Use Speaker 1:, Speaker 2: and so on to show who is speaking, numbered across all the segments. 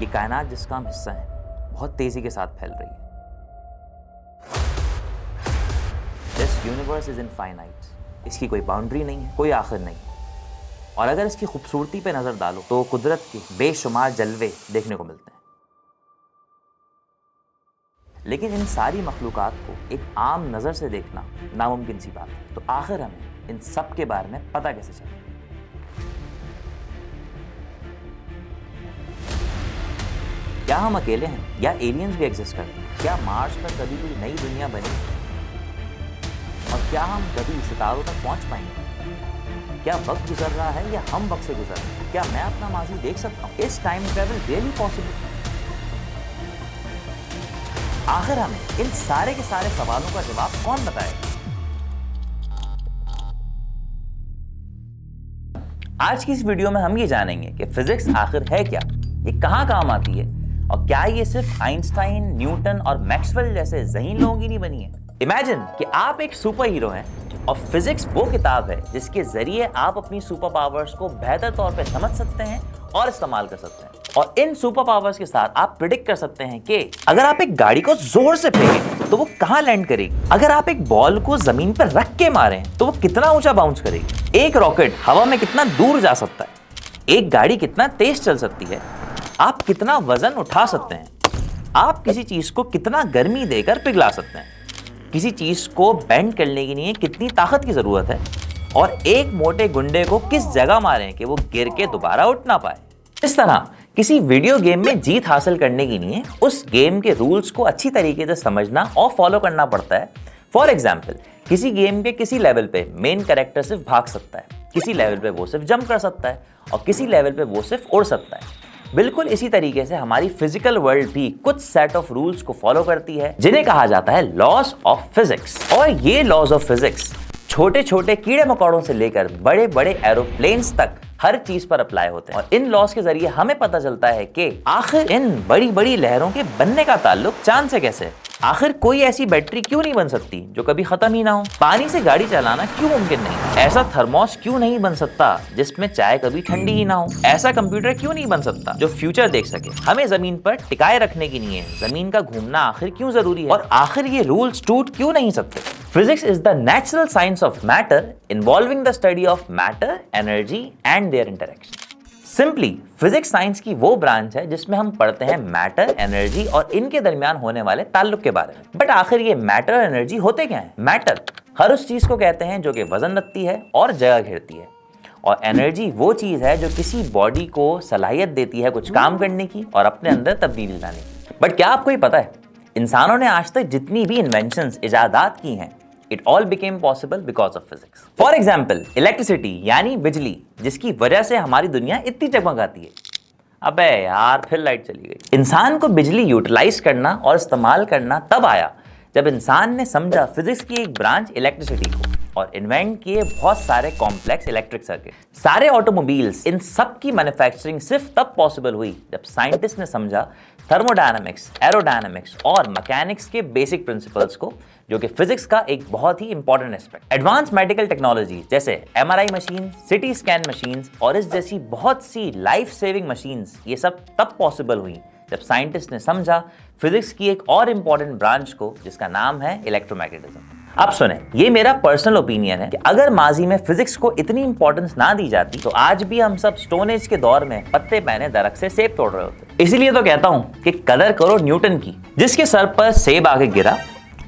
Speaker 1: ये कायनात जिसका हम हिस्सा हैं बहुत तेजी के साथ फैल रही है। दिस यूनिवर्स इज इनफाइनाइट, इसकी कोई बाउंड्री नहीं है, कोई आखिर नहीं। और अगर इसकी खूबसूरती पे नजर डालो तो कुदरत के बेशुमार जलवे देखने को मिलते हैं। लेकिन इन सारी मखलूकात को एक आम नज़र से देखना नामुमकिन सी बात है। तो आखिर हमें इन सब के बारे में पता कैसे चले? क्या हम अकेले हैं या एलियंस भी एग्जिस्ट करते हैं? क्या मार्स पर कभी कोई नई दुनिया बनी? और क्या हम कभी सितारों तक पहुंच पाएंगे? क्या वक्त गुजर रहा है या हम वक्त से गुजर रहे हैं? क्या मैं अपना माजी देख सकता हूँ? इस टाइम ट्रेवल रियली पॉसिबल? आखिर हमें इन सारे के सारे सवालों का जवाब कौन बताएगा? आज की इस वीडियो में हम ये जानेंगे कि फिजिक्स आखिर है क्या, ये कहां काम आती है, और क्या ये सिर्फ आइंस्टाइन, न्यूटन और मैक्सवेल जैसे ज़हीन लोगों की नहीं बनी है। इमेजिन कि आप एक सुपर हीरो हैं और फिजिक्स वो किताब है जिसके जरिए आप अपनी सुपर पावर्स को बेहतर तौर पे समझ सकते हैं और इस्तेमाल कर सकते हैं। और इन सुपर पावर्स के साथ आप प्रिडिक्ट कर सकते हैं कि अगर आप एक गाड़ी को जोर से फेंकें तो वो कहां लैंड करेगी, अगर आप एक बॉल को जमीन पर रख के मारें तो वो कितना ऊंचा बाउंस करेगी, एक रॉकेट हवा में कितना दूर जा सकता है, एक गाड़ी कितना तेज चल सकती है, आप कितना वजन उठा सकते हैं, आप किसी चीज को कितना गर्मी देकर पिघला सकते हैं, किसी चीज को बेंड करने के लिए कितनी ताकत की जरूरत है, और एक मोटे गुंडे को किस जगह मारें कि वो गिर के दोबारा उठ ना पाए। इस तरह किसी वीडियो गेम में जीत हासिल करने के लिए उस गेम के रूल्स को अच्छी तरीके से समझना और फॉलो करना पड़ता है। फॉर एग्जाम्पल, किसी गेम के किसी लेवल पे मेन कैरेक्टर सिर्फ भाग सकता है, किसी लेवल पे वो सिर्फ जंप कर सकता है, और किसी लेवल पे वो सिर्फ उड़ सकता है। बिल्कुल इसी तरीके से हमारी फिजिकल वर्ल्ड भी कुछ सेट ऑफ रूल्स को फॉलो करती है जिन्हें कहा जाता है लॉज ऑफ फिजिक्स। और ये लॉज ऑफ फिजिक्स छोटे छोटे कीड़े मकोड़ों से लेकर बड़े बड़े एरोप्लेन्स तक हर चीज पर अप्लाई होते हैं। और इन लॉज के जरिए हमें पता चलता है कि आखिर इन बड़ी बड़ी लहरों के बनने का ताल्लुक चांद से कैसे है। आखिर कोई ऐसी बैटरी क्यों नहीं बन सकती जो कभी खत्म ही ना हो? पानी से गाड़ी चलाना क्यों मुमकिन नहीं? ऐसा थर्मोस क्यों नहीं बन सकता जिसमें चाय कभी ठंडी ही ना हो? ऐसा कंप्यूटर क्यों नहीं बन सकता जो फ्यूचर देख सके? हमें जमीन पर टिकाए रखने के लिए जमीन का घूमना आखिर क्यों जरूरी है? और आखिर ये रूल्स टूट क्यों नहीं सकते? Physics is the natural science of matter involving the study of matter, energy and there interaction. Simply physics science की वो ब्रांच है जिसमें हम पढ़ते हैं मैटर, एनर्जी और इनके दरमियान होने वाले ताल्लुक के बारे में। बट आखिर ये मैटर और एनर्जी होते क्या हैं? मैटर हर उस चीज को कहते हैं जो कि वजन रखती है और जगह घेरती है, और एनर्जी वो चीज है जो किसी बॉडी को सलाहियत देती है कुछ काम करने की और अपने अंदर तब्दीली लाने की। बट क्या आपको ये पता है, इंसानों ने आज तक जितनी भी इन्वेंशंस, इजादात की हैं, It all became possible because of physics. For example, electricity यानी बिजली, जिसकी वजह से हमारी दुनिया इतनी जगमगाती है। अबे यार, फिर लाइट चली गई। इंसान को बिजली यूटिलाइज करना और इस्तेमाल करना तब आया जब इंसान ने समझा फिजिक्स की एक ब्रांच इलेक्ट्रिसिटी को और इन्वेंट किए बहुत सारे कॉम्प्लेक्स इलेक्ट्रिक सर्किट। सारे ऑटोमोबाइल्स, इन सब की मैन्युफैक्चरिंग सिर्फ तब पॉसिबल हुई जब साइंटिस्ट ने समझा थर्मोडायनामिक्स, एरोडायनामिक्स और मैकेनिक्स के बेसिक प्रिंसिपल्स को, जो कि फिजिक्स का एक बहुत ही important aspect. Advance medical technology जैसे MRI machine, CT scan machines और इस जैसी बहुत सी लाइफ सेविंग मशीन्स, ये सब तब पॉसिबल हुई जब साइंटिस्ट ने समझा फिजिक्स की एक और इंपॉर्टेंट ब्रांच को, जिसका नाम है इलेक्ट्रोमैग्नेटिज्म। अब सुने, ये मेरा पर्सनल ओपिनियन है कि अगर माजी में फिजिक्स को इतनी इंपॉर्टेंस ना दी जाती तो आज भी हम सब स्टोन एज के दौर में पत्ते पहने दरख्त से सेब तोड़ रहे होते। इसीलिए तो कहता हूं कि कदर करो न्यूटन की, जिसके सर पर सेब आके गिरा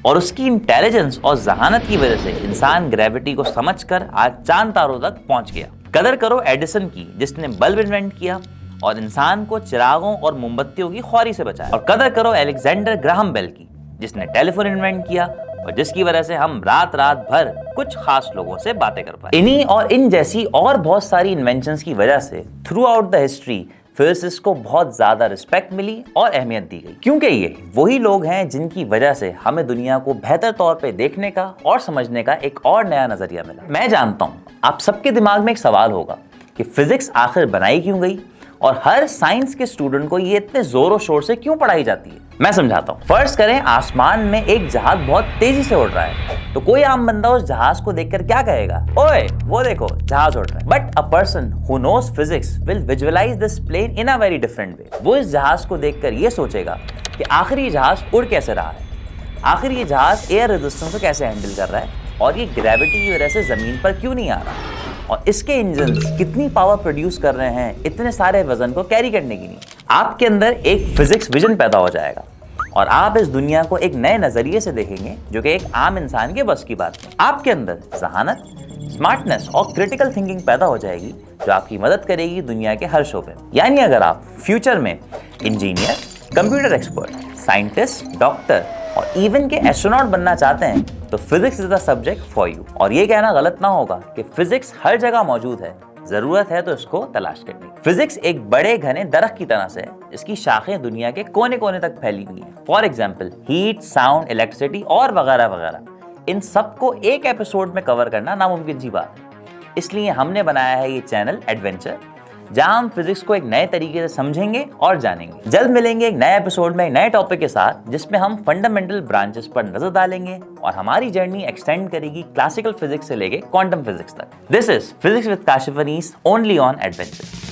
Speaker 1: और उसकी इंटेलिजेंस और जहानत की वजह से इंसान ग्रेविटी को समझकर आज चांद तारों तक पहुंच गया। कदर करो एडिसन की, जिसने बल्ब इन्वेंट किया और इंसान को चिरागों और मोमबत्तियों की ख्वारी से बचाया। और कदर करो अलेक्जेंडर ग्राहम बेल की, जिसने टेलीफोन इन्वेंट किया और जिसकी वजह से हम रात रात भर कुछ खास लोगों से बातें कर पाए। इन्हीं और इन जैसी और बहुत सारी इन्वेंशंस की वजह से through out the history physics को बहुत ज्यादा रिस्पेक्ट मिली और अहमियत दी गई, क्योंकि ये वही लोग हैं जिनकी वजह से हमें दुनिया को बेहतर तौर पे देखने का और समझने का एक और नया नजरिया मिला। मैं जानता हूँ आप सबके दिमाग में एक सवाल होगा कि फिजिक्स आखिर बनाई क्यों गई और हर साइंस के स्टूडेंट को ये इतने जोरों शोर से क्यों पढ़ाई जाती है? मैं समझाता हूँ। फर्ज करें आसमान में एक जहाज बहुत तेजी से उड़ रहा है, तो कोई आम बंदा उस जहाज को देखकर क्या कहेगा? ओए वो देखो जहाज उड़ रहा है। But a person who knows physics will visualize this plane in a very different way. वो इस जहाज को देखकर ये सोचेगा कि आखिर ये जहाज उड़ कैसे रहा है, आखिर ये जहाज एयर रेजिस्टेंस को कैसे हैंडल कर रहा है, और ये ग्रेविटी की वजह से जमीन पर क्यों नहीं आ रहा, और इसके इंजन्स कितनी पावर प्रोड्यूस कर रहे हैं इतने सारे वजन को कैरी करने के लिए। आपके अंदर एक फिजिक्स विजन पैदा हो जाएगा और आप इस दुनिया को एक नए नजरिए से देखेंगे जो कि एक आम इंसान के बस की बात नहीं। आपके अंदर जहानत, स्मार्टनेस और क्रिटिकल थिंकिंग पैदा हो जाएगी जो आपकी मदद करेगी दुनिया के हर शोबे में। यानी अगर आप फ्यूचर में engineer, computer expert, scientist, doctor और इवन के एस्ट्रोनॉट बनना चाहते हैं तो physics is the subject for you. और ये कहना गलत ना होगा कि फिजिक्स हर जगह मौजूद है, जरूरत है तो इसको तलाश करने की। फिजिक्स एक बड़े घने दरख्त की तरह से है, इसकी शाखें दुनिया के कोने कोने तक फैली हुई हैं। For example heat, sound, electricity और वगैरह वगैरह। इन सबको एक एपिसोड में कवर करना नामुमकिन सी बात है, इसलिए हमने बनाया है ये चैनल एडवेंचर, जहां हम फिजिक्स को एक नए तरीके से समझेंगे और जानेंगे। जल्द मिलेंगे एक नए एपिसोड में एक नए टॉपिक के साथ जिसमें हम फंडामेंटल ब्रांचेस पर नजर डालेंगे और हमारी जर्नी एक्सटेंड करेगी क्लासिकल फिजिक्स से लेके क्वांटम फिजिक्स तक। This is physics with Kashif Anees, only on adventure.